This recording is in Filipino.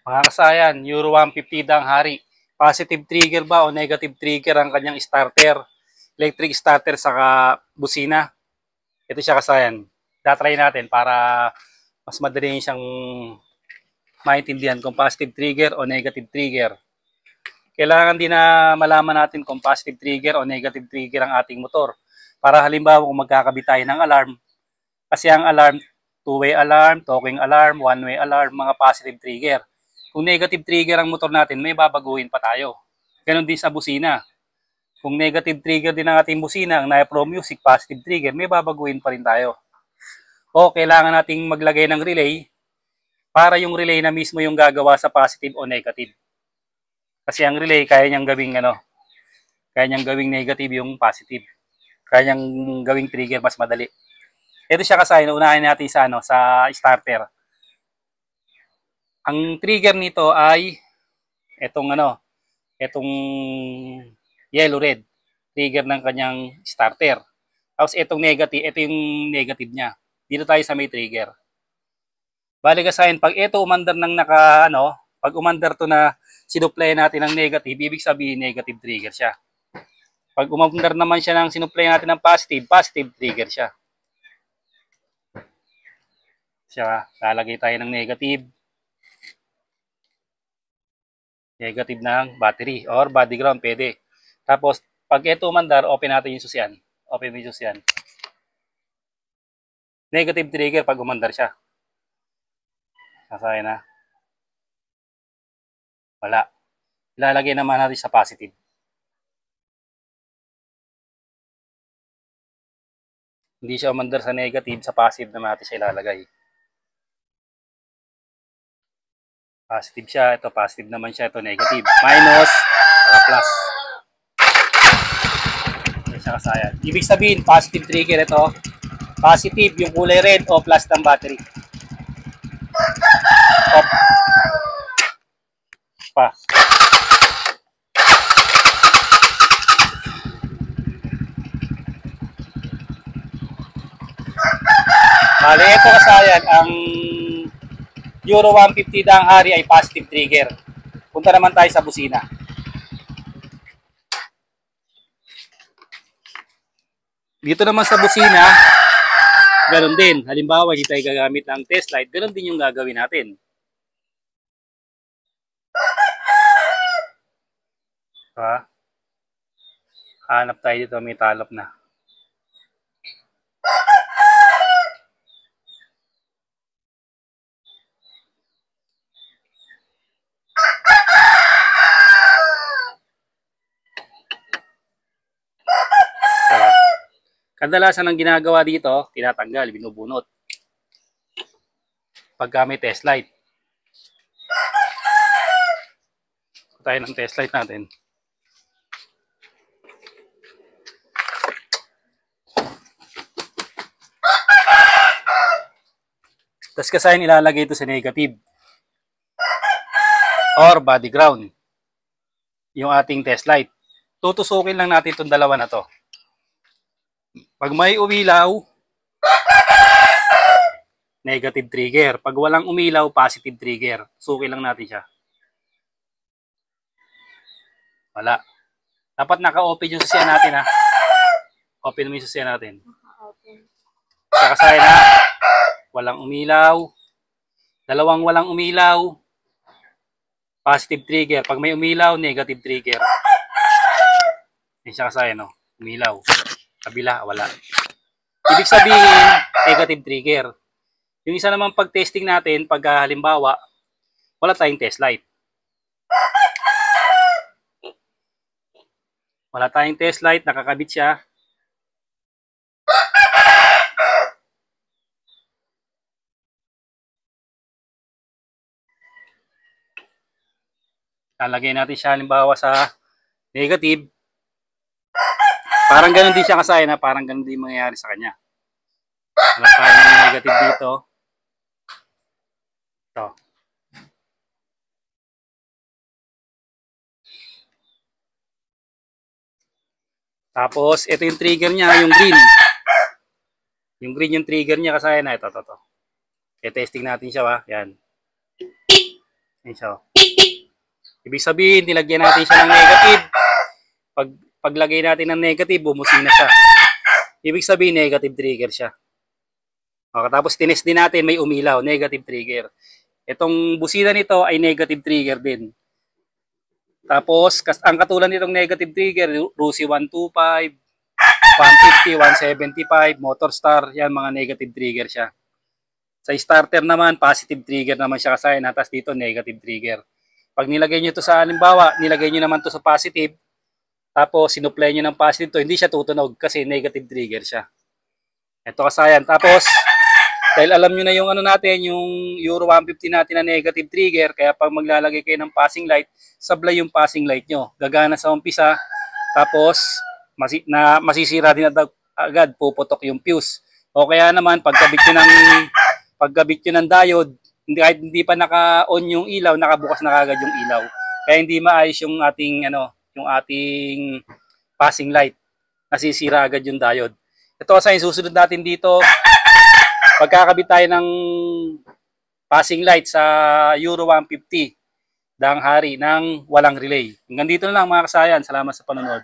Mga kasayan, Euro 150 dang hari. Positive trigger ba o negative trigger ang kanyang starter? Electric starter saka busina. Ito siya kasayan. Tatry natin para mas madali siyang maintindihan kung positive trigger o negative trigger. Kailangan din na malaman natin kung positive trigger o negative trigger ang ating motor. Para halimbawa kung magkakabit tayo ng alarm, kasi ang alarm, two-way alarm, talking alarm, one-way alarm, mga positive trigger. Kung negative trigger ang motor natin, may babaguhin pa tayo. Ganon din sa busina. Kung negative trigger din ang ating busina, ang Naya Pro Music, positive trigger, may babaguhin pa rin tayo. O kailangan nating maglagay ng relay para yung relay na mismo yung gagawa sa positive o negative. Kasi ang relay, kaya niyang gawing negative yung positive. Kaya niyang gawing trigger mas madali. Ito siya kasi, unahin natin sa starter. Ang trigger nito ay itong yellow red. Trigger ng kanyang starter. Tapos itong negative, ito yung negative niya. Dito tayo sa may trigger. Bali kasi pag ito umandar ng pag umandar to na sinuplay natin ng negative, ibig sabihin negative trigger siya. Pag umandar naman siya ng sinuplay natin ng positive, positive trigger siya. Lalagay tayo ng negative ng battery or body ground, pwede. Tapos, pag ito umandar, open natin yung susian. Open mo yung susian. Negative trigger pag umandar siya. Nasaya na. Wala. Ilalagay naman natin sa positive. Hindi siya umandar sa negative, sa positive naman natin siya ilalagay. Positive siya, ito positive naman siya, ito negative. Minus, plus. Ito siya kasayan. Ibig sabihin, positive trigger ito. Positive, yung kulay red o plus ng battery. Off. Pa. Bale, ito kasayan, ang Euro 150 dang hari ay positive trigger. Punta naman tayo sa busina. Dito naman sa busina, ganoon din. Halimbawa, hindi tayo gagamit ng test light, ganoon din yung gagawin natin. Hanap tayo dito, may talop na. Kadalasan ang ginagawa dito, tinatanggal, binubunot. Pagka may test light. Tayo ng test light natin. Tapos kasi ilalagay ito sa negative or body ground. Yung ating test light. Tutusukin lang natin itong dalawa na to. Pag may umilaw, negative trigger. Pag walang umilaw, positive trigger. Sukin lang natin siya. Wala. Dapat naka-open yung susiyan natin, ha. Open mo yung susiyan natin. Kakasaya na. Walang umilaw. Dalawang walang umilaw. Positive trigger. Pag may umilaw, negative trigger. Yan siya kasaya, no? Umilaw. Kabila, wala. Ibig sabihin, negative trigger. Yung isa naman pag-testing natin, pag halimbawa, wala tayong test light. Wala tayong test light, nakakabit siya. Lalagay natin siya halimbawa sa negative. Parang ganun din siya kasaya na parang ganun din mangyayari sa kanya. Wala tayong negative dito. Ito. Tapos, ito yung trigger niya, yung green. Yung green yung trigger niya kasaya na. Ito. E-testing natin siya, ha. Yan. Ayan siya. Ibig sabihin, nilagyan natin siya ng negative. Paglagay natin ng negative, bumusina siya. Ibig sabihin, negative trigger siya. Okay, tapos tinest din natin, may umilaw, negative trigger. Itong busina nito ay negative trigger din. Tapos, ang katulad nitong negative trigger, Rusi 125, 150, 175, Motor Star, yan mga negative trigger siya. Sa starter naman, positive trigger naman siya kasi natas dito, negative trigger. Pag nilagay nyo ito sa halimbawa, nilagay nyo naman ito sa positive, tapos sinupply nyo ng positive to, hindi siya tutunog kasi negative trigger siya. Ito kasayan. Tapos, dahil alam nyo na yung ano natin, yung Euro 150 natin na negative trigger, kaya pag maglalagay kayo ng passing light, sablay yung passing light nyo. Gagana sa umpisa, tapos masisira din agad, puputok yung fuse. O kaya naman, pagkabit nyo ng diode, kahit hindi pa naka-on yung ilaw, nakabukas na kagad yung ilaw. Kaya hindi maayos yung ating passing light. Nasisira agad yung diode. Ito kasi susunod natin dito, pagkakabit tayo ng passing light sa Euro 150 daang hari ng walang relay. Hanggang dito na lang mga kasayan. Salamat sa panonood.